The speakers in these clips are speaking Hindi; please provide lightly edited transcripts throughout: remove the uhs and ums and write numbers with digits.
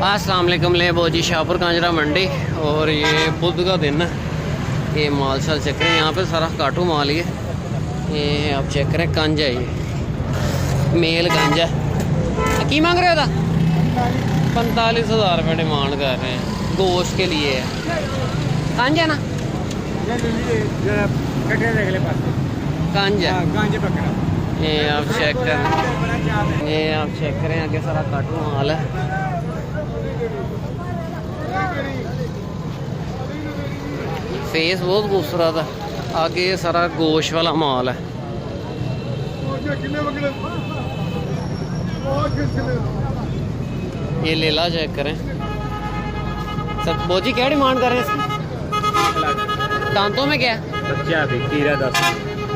अस्सलाम वालेकुम ले बोजी शाहपुर कांजरा मंडी। और ये बुध का दिन है। ये माल शाल चेक करें, यहाँ पे सारा काटू माल ही है। ये आप चेक करें, कंज है, ये मेल कंज है। की मांग रहे हो था? 45,000 रुपये डिमांड कर रहे हैं, गोश्त के लिए है। कंज है ना, कंज है। ये आप चेक करें, ये आप चेक करें, आगे सारा काटू माल है। फेस बहुत खूबसूरत है, आगे सारा गोश्त वाला माल है। ये लेला चेक करें। सब बोजी क्या डिमांड कर रहे हैं इसकी? दांतों में क्या है? बच्चा भी खीरा 10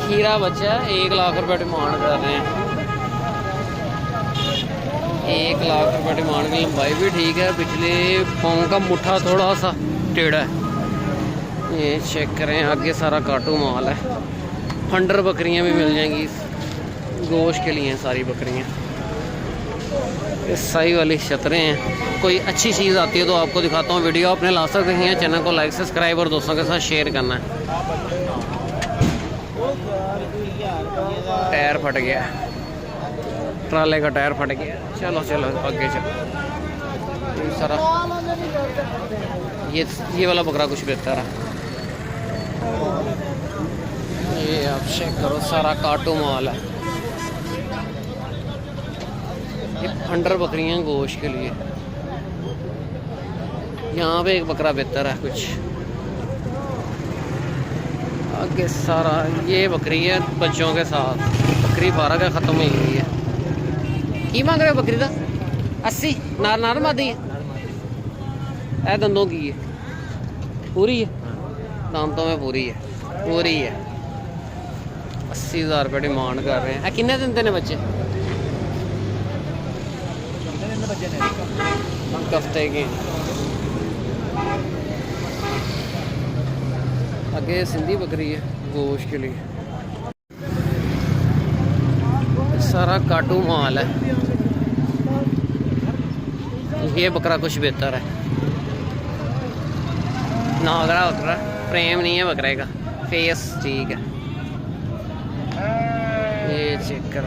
खीरा बच्चा 1 लाख रुपये डिमांड कर रहे हैं। 1 लाख रुपये डिमांड की। लंबाई भी ठीक है, पिछले पाँव का मुट्ठा थोड़ा सा टेढ़ा है। ये चेक करें, आगे सारा काटू माल है। फंडर बकरियां भी मिल जाएंगी, गोश्त के लिए हैं सारी बकरियां। ये सही वाली छतरें हैं। कोई अच्छी चीज़ आती है तो आपको दिखाता हूँ। वीडियो अपने लास्ट तक देखिए, चैनल को लाइक सब्सक्राइब और दोस्तों के साथ शेयर करना है। टायर फट गया, ट्राले का टायर फट गया। चलो चलो आगे चलो। सारा ये वाला बकरा कुछ बेहतर है। ये आप चेक करो, सारा काटू माल है। ये फंडर बकरियां गोश्त के लिए। यहाँ पे एक बकरा बेहतर है कुछ। आगे सारा ये बकरी है बच्चों के साथ। बकरी 12 का ख़त्म हो गई है। की मांग रहे हो बकरी का? 80। नार मादी है, ऐ दंदों की है, पूरी है, दांतों में पूरी है, पूरी है। 80,000 रुपये डिमांड कर रहे हैं। कितने दिन ने बच्चे? हफ्ते के। आगे सिंधी बकरी है गोश्त के लिए। सारा काटू माल है। ये बकरा कुछ बेहतर है। नागरा बकरा, प्रेम नहीं है बकरे का, फेस ठीक है। ये चेक कर,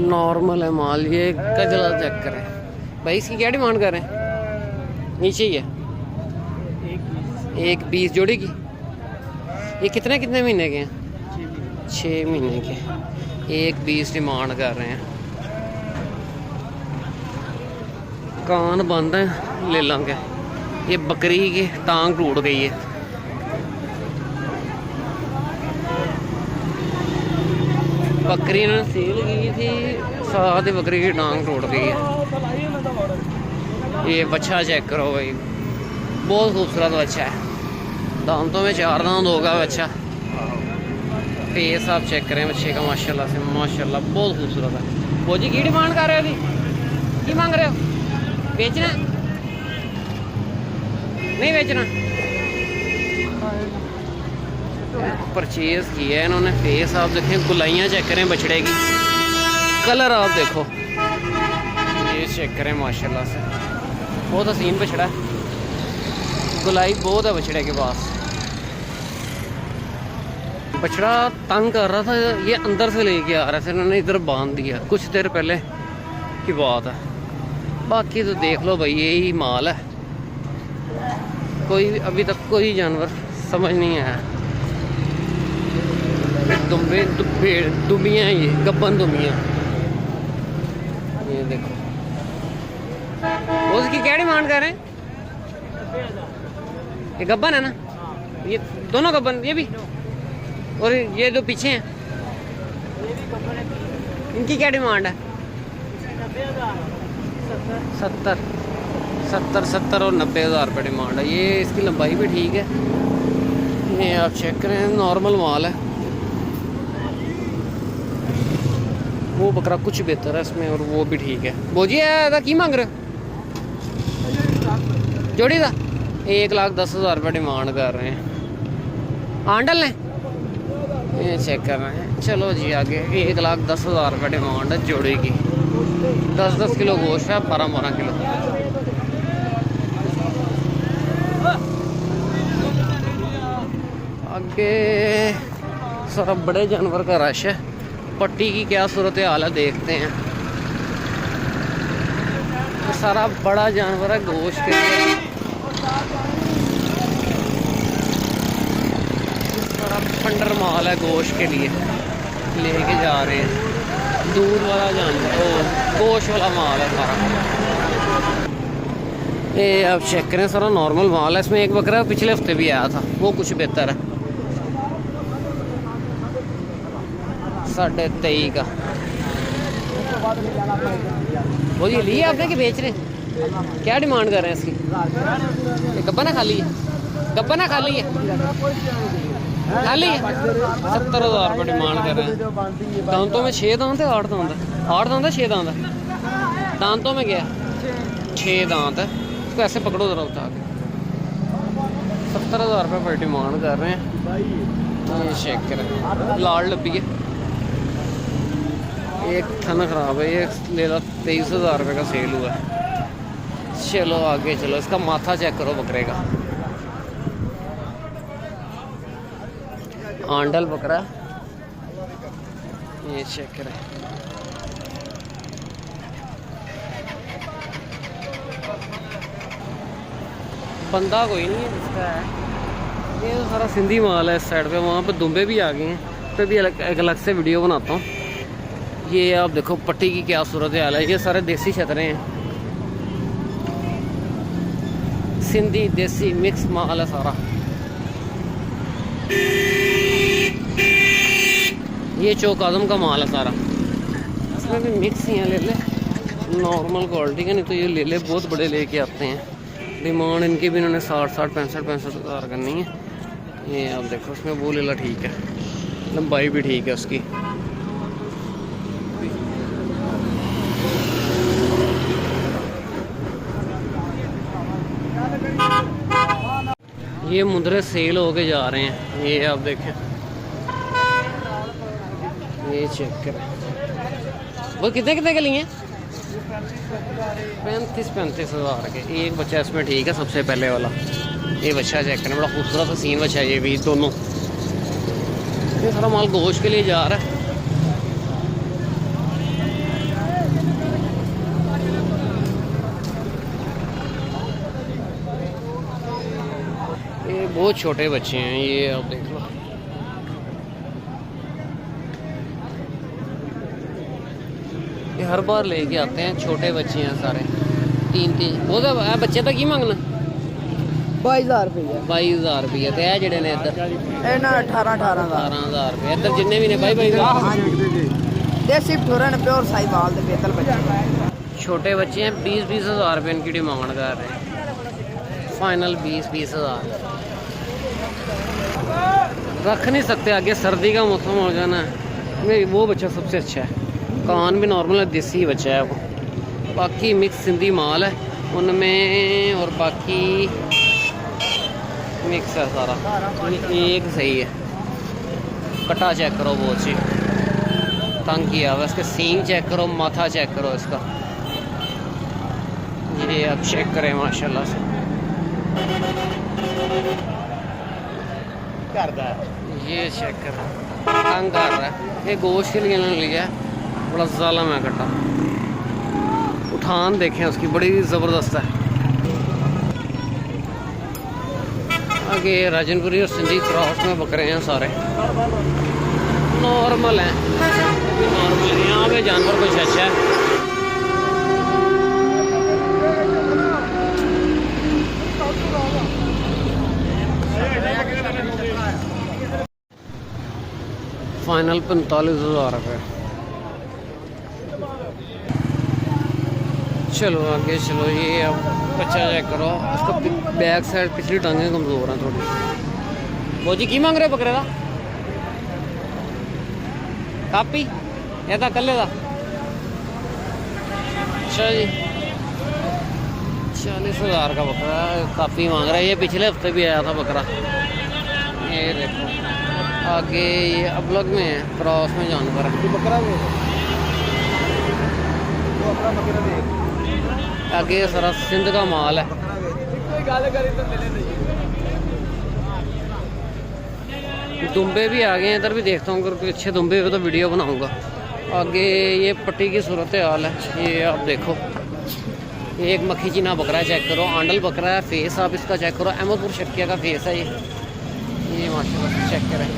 नॉर्मल है माल। ये कजला चेक करें भाई, इसकी क्या डिमांड कर रहे हैं? नीचे ही है। 1 20 जोड़ी की। ये कितने कितने महीने के हैं? 6 महीने के। 1 20 डिमांड कर रहे हैं। कान बंद है, ले लेंगे। ये बकरी की टांग टूट गई है। बकरी ने सेल की थी, साथ ही बकरी की टांग टूट गई है। ये बच्चा चेक करो भाई, बहुत खूबसूरत बच्चा है। दांतों में 4 दांत होगा बच्चा। फेस आप चेक करें बच्चे का, माशाल्लाह से माशाल्लाह बहुत खूबसूरत है। बोजी की डिमांड कर रहे हो? की मांग रहे हो? बेचना? नहीं बेचना? परचेज किया है इन्होंने। फेस आप देखें, गुलाइयाँ चेक करें बछड़े की, कलर आप देखो। ये चेक करें माशाल्लाह से बहुत हसीन बछड़ा है। गुलाई बहुत है बछड़े के पास। बछड़ा तंग कर रहा था, ये अंदर से लेके आ रहा था, इन्होंने इधर बांध दिया कुछ देर पहले की बात है। बाकी तो देख लो भाई, यही माल है। कोई अभी तक कोई जानवर समझ नहीं आया। दुमियाँ, ये गब्बन दुमियाँ। ये देखो, उसकी क्या डिमांड कर रहे हैं? ये गब्बन है ना, ये दोनों गब्बन, ये भी और ये जो पीछे हैं, इनकी क्या डिमांड है? 70 और 90,000 रुपये डिमांड है। ये इसकी लंबाई भी ठीक है। ये आप चेक करें, नॉर्मल माल है। वो बकरा कुछ बेहतर है इसमें, और वो भी ठीक है। बोझी है की मांग रहे हो? जोड़ी का 1,10,000 रुपये डिमांड कर रहे हैं। आंडल ने ये चेक कर रहे हैं। चलो जी आगे 1,10,000 रुपये डिमांड है जोड़े की। 10-10 किलो गोश्त है, 12-12 किलो। आगे सारा बड़े जानवर का रश है। पट्टी की क्या सूरत हाल है देखते हैं। सारा बड़ा जानवर है गोश्त के लिए। सारा फंडर माल है गोश्त के लिए, लेके जा रहे हैं। दूध वाला जानवर, गोश्त वाला माल है सारा। ये आप चेक करें, सारा नॉर्मल माल है। इसमें एक बकरा पिछले हफ्ते भी आया था, वो कुछ बेहतर है। 23.5 का। वो ये लिए आपने कि बेच रहे? क्या डिमांड कर रहे हैं इसकी? गब्बा खाली है, गब्बा खाली है, खाली है। 70,000 रुपये डिमांड कर रहे हैं। दांतों में 6 दांत है, 8 दांत है? 8 दांत है, 6 दांत है? दांतों में क्या 6 दांत है। इसको ऐसे पकड़ो जरा उठा के। 70,000 रुपये पर डिमांड कर रहे हैं। ये चेक करें, लाल डब्बी है। एक थन खराब है, ये ले लो। 23,000 रुपये का सेल हुआ है। चलो आगे चलो। इसका माथा चेक करो बकरे का। आंडल बकरा, ये चेक करें। बंदा कोई नहीं है जिसका है। ये तो सारा सिंधी माल है इस साइड पे। वहाँ पे दुम्बे भी आ गए हैं, पे भी एक अलग से वीडियो बनाता हूँ। ये आप देखो पट्टी की क्या सूरत हाल है। ये सारे देसी छतरे हैं, सिंधी देसी मिक्स माल है सारा। ये चौकादम का माल है सारा। इसमें भी मिक्स ही है, ले ले नॉर्मल क्वालिटी का, नहीं तो ये ले ले बहुत बड़े लेके आते हैं। डिमांड इनकी भी इन्होंने 60, 65 हज़ार करनी है। ये आप देखो, उसमें वो ले ला, ठीक है, लंबाई भी ठीक है उसकी। ये मुंदरे सेल होके जा रहे हैं। ये आप देखें, ये चेक करें। वो कितने के लिए? 35 हज़ार के। एक बच्चा इसमें ठीक है, सबसे पहले वाला। ये बच्चा चेक करें, बड़ा खूबसूरत हसीन बच्चा है ये भी, दोनों। ये सारा माल गोश्त के लिए जा रहा है। ये बहुत छोटे बच्चे हैं, ये आप देख लो। ये हर बार लेके आते हैं, छोटे बच्चे हैं सारे। 3 वो तो बच्चे तो की मांगना? 22,000 रुपये। 22,000 रुपये। तो है जेडे ने इधर 18,000 रुपये। इधर जिन्ने भी ने 22,000। देसी ठुरन प्योर साहिवाल दे बेतल बच्चे। छोटे बच्चे हैं। 20-20 हज़ार रुपये इनकी डिमांड कर रहे हैं। फाइनल 20-20 हज़ार। रख नहीं सकते, आगे सर्दी का मौसम हो जाना है। वो बच्चा सबसे अच्छा है, कान भी नॉर्मल है, देसी बच्चा है वो। बाकी मिक्स सिंधी माल है उनमें, और बाकी मिक्स है सारा। एक सही है। कटा चेक करो, वो अच्छी तंग किया हुआ। इसके सींग चेक करो, माथा चेक करो इसका। ये आप चेक करें माशाल्लाह से। ये चेक कर, तंग कर रहा है। ये गोश्त के लिए इन्होंने लिया है, बड़ा ज़ालम है कटा। उठान देखें उसकी, बड़ी ज़बरदस्त है। आगे राजनपुरी और सिंधी क्रॉस में बकरे हैं सारे। नॉर्मल हैं, नॉर्मल है। यहाँ पे जानवर कुछ अच्छा है। फाइनल 45,000 रुपये। चलो आगे चलो। ये अब बच्चा चेक करो, इसका बैक साइड पिछली टांगें कमज़ोर हैं थोड़ी। वो जी की मांग रहे बकरे का? कापी या था कल्ले का? अच्छा जी, 40,000 का बकरा काफ़ी मांग रहा है। ये पिछले हफ्ते भी आया था बकरा। ये देखो आगे ये अबलग में है, क्रॉस में जानवर है। बकरा वो अपना बकरा देख आगे सारा सिंध का माल है। दुम्बे भी आ गए हैं, इधर भी देखता हूँ, अगर कोई अच्छे दुम्बे हो तो वीडियो बनाऊंगा। आगे ये पट्टी की सूरत हाल है, ये आप देखो। ये एक मक्खी चीना बकरा है, चेक करो। आंडल बकरा है, फेस आप इसका चेक करो। अहमदपुर शक्किया का फेस है ये माशाल्लाह चेक करें।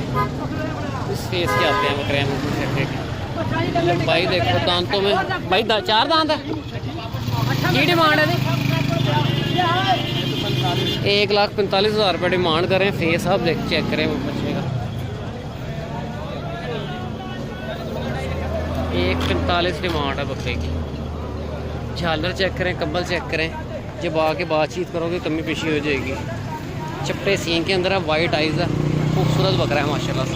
इस फेस के आते हैं बकरे अहमदपुर शक्किया के। लंबाई देखो दांतों में भाई 4 दांत है। की डिमांड है 1,45,000 रुपये डिमांड करें। फेस आप देख चेक करें बच्चे का। 1,45,000 डिमांड है बकरे की। झालर चेक करें, कंबल चेक करें। जब आके बातचीत करोगे कमी पेशी हो जाएगी। चप्टे सींग के अंदर है, वाइट आइज़ है, खूबसूरत बकरा है माशाल्लाह से।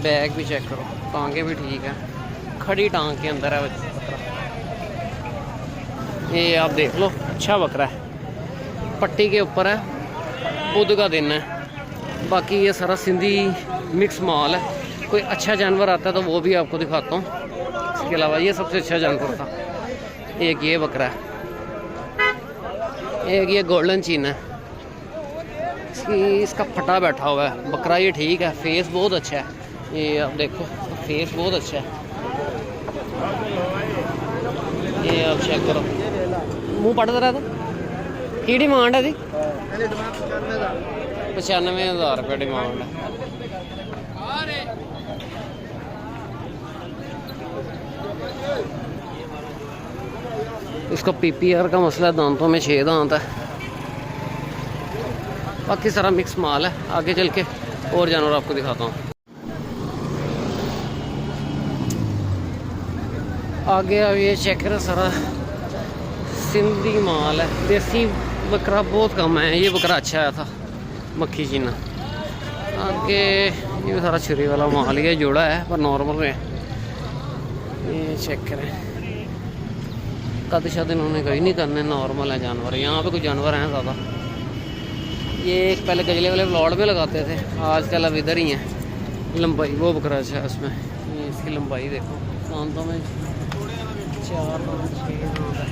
बैग भी चेक करो, टांगे भी ठीक है, खड़ी टांग के अंदर है बकरा। ये आप देख लो, अच्छा बकरा है, पट्टी के ऊपर है, बुध का दिन है। बाकी ये सारा सिंधी मिक्स माल है। कोई अच्छा जानवर आता है तो वो भी आपको दिखाता हूँ। इसके अलावा ये सबसे अच्छा जानवर था। एक ये बकरा है, एक ये गोल्डन चीन है। इसका फटा बैठा हुआ है बकरा। ये ठीक है, फेस बहुत अच्छा है। ये आप देखो, फेस बहुत अच्छा है। ये आप चेक करो, मुंह पड़ता रहा था। की डिमांड है जी? 95,000 रुपये डिमांड है। इसका PPR का मसला है, दांतों में 6 दांत है। बाकी सारा मिक्स माल है। आगे चल के और जानवर आपको दिखाता हूँ। आगे अब ये चेक करें, सारा सिंधी माल है। देसी बकरा बहुत कम है। ये बकरा अच्छा आया था, मक्खी चीना। आगे ये सारा छुरी वाला माल, ये जोड़ा है पर नॉर्मल है। ये चेक करें, कद शायद इन्होंने कहीं नहीं करने, नॉर्मल है जानवर। यहाँ पे कुछ जानवर हैं ज़्यादा। ये एक पहले गजले वाले प्लॉट में लगाते थे, आजकल अब इधर ही हैं। लंबाई वो बकरा अच्छा है उसमें। ये इसकी लंबाई देखो, दांतों में 4 दांत 6 दांत है।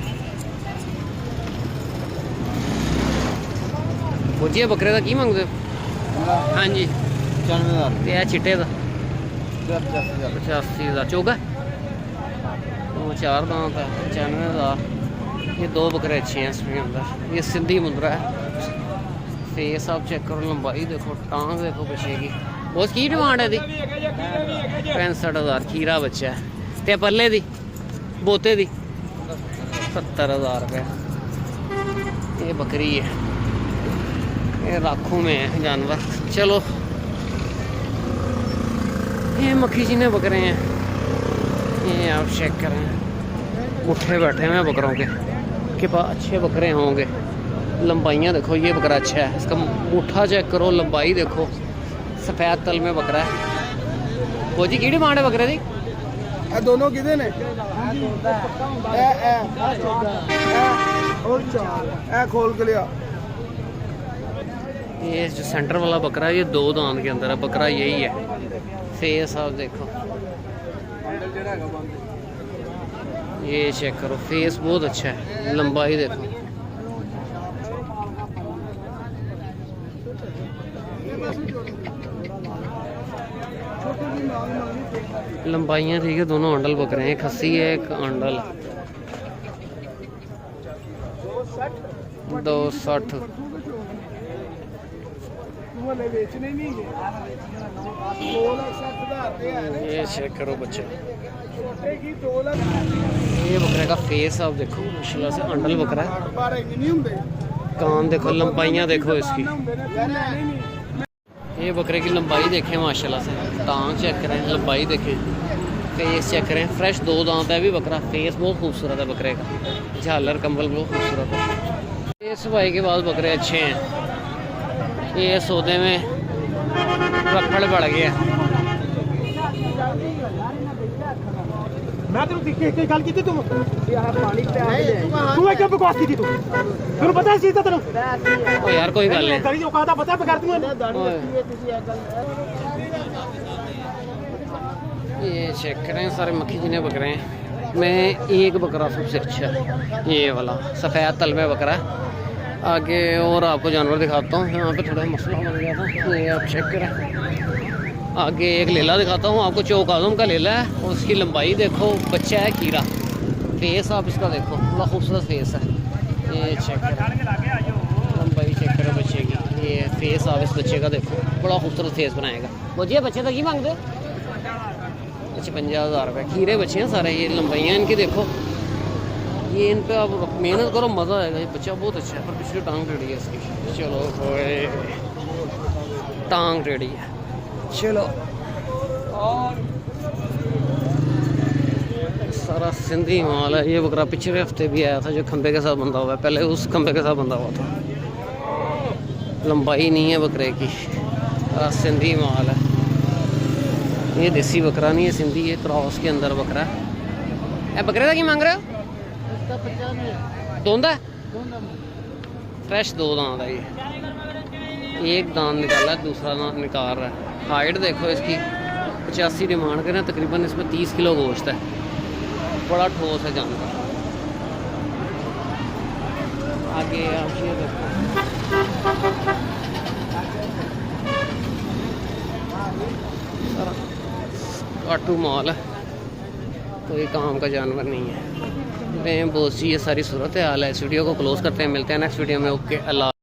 खोजिए बकरे का की मंगते हो? हाँ जी 95,000 ये चिट्टे का 85,000 85,000 चौगा। 4 दांत है, 95,000। ये 2 बकरे अच्छे हैं इसमें अंदर। ये सिंधी मुंदरा है। फेस आप चेक करो, लंबाई देखो, टांग देखो पीछे की। उसकी डिमांड है दी 65,000। खीरा बच्चा है ते पल्ले दी बोते दी 70,000 रुपये। ये बकरी है, ये लाखों में है जानवर। चलो ये मक्खी चीने बकरे हैं। ये आप चेक करें, मुट्ठे बैठे हुए हैं बकरों के पास। अच्छे बकरे होंगे। लंबाइयाँ देखो, ये बकरा अच्छा है, इसका मुट्ठा चेक करो, लंबाई देखो। सफ़ेद तल में बकरा है। वो जी की डिमांड है बकरे दी? दोनों किधर ने? खोल के लिया। ये जो सेंटर वाला बकरा है, ये 2 दांत के अंदर है बकरा, यही है। फेस आप देखो, ये चेक करो, फेस बहुत अच्छा है। लंबाई देखो, लंबाइयाँ ठीक है। दोनों आंडल बकरे हैं, एक खस्सी है एक आंडल। 260। ये चेक करो बच्चे, ये बकरे का फेस आप देखो माशाल्लाह से। आंडल बकरा है, कान देखो, लंबाइयाँ देखो इसकी। ये बकरे की लंबाई देखें माशाल्लाह से। टांग चेक करें, लंबाई देखें, फेस चेक करें। फ्रेश 2 दांत है भी बकरा। फेस बहुत खूबसूरत है बकरे का, झालर कंबल बहुत खूबसूरत है। ये सफाई के बाद बकरे अच्छे हैं। ये सौदे में रखड़ बढ़ गया। मैं तेन गल की तुम यार पानी पिया के ले तू क्या बकवास की तू तेन पता है चीज तेन ओ यार कोई गल नहीं तेरी औकात दा पता है बगैर तू ये चेक करें सारे मक्खी जिन्हें बकरे हैं मैं एक बकरा सबसे अच्छा है ये वाला सफ़ेद तलवे बकरा है आगे और आपको जानवर दिखाता हूँ यहाँ पे थोड़ा मसला बन गया था ये आप चेक करें आगे एक लेला दिखाता हूँ आपको चौक आज़म का लेला है और उसकी लंबाई देखो बच्चा है कीरा फेस आप इसका देखो बड़ा खूबसूरत फेस है ये चेक करें लंबाई चेक करें बच्चे की ये फेस आप इस बच्चे का देखो बड़ा खूबसूरत फेस बनाएगा बोझिए बच्चे तक ही मांगते 55,000 रुपये खीरे बच्चे हैं सारे ये लंबाइयाँ इनकी देखो ये इन पे आप मेहनत करो मज़ा आएगा ये बच्चा बहुत अच्छा है पर पिछली टांग टेढ़ी है इसकी चलो टांग टेढ़ी है चलो और सारा सिंधी माल है ये बकरा पिछले हफ्ते भी आया था जो खंबे के साथ बंधा हुआ है पहले उस खंबे के साथ बंधा हुआ था लंबाई नहीं है बकरे की सिंधी माल है ये देसी बकरा नहीं है सिंधी है क्रॉस के अंदर बकरा है बकरे का की मांग रहे हो दोंदा फ्रेश 2 दांत है ये एक दांत निकाला है दूसरा दांत निकाल रहा है हाइट देखो इसकी 85 डिमांड करें तकरीबन इसमें 30 किलो गोश्त है बड़ा ठोस है जानवर आगे आप ये देखो काटू माल है कोई काम का जानवर नहीं है मैं बहुत सी ये सारी सूरत हाल है इस वीडियो को क्लोज करते हैं मिलते हैं नेक्स्ट वीडियो में ओके अल्लाह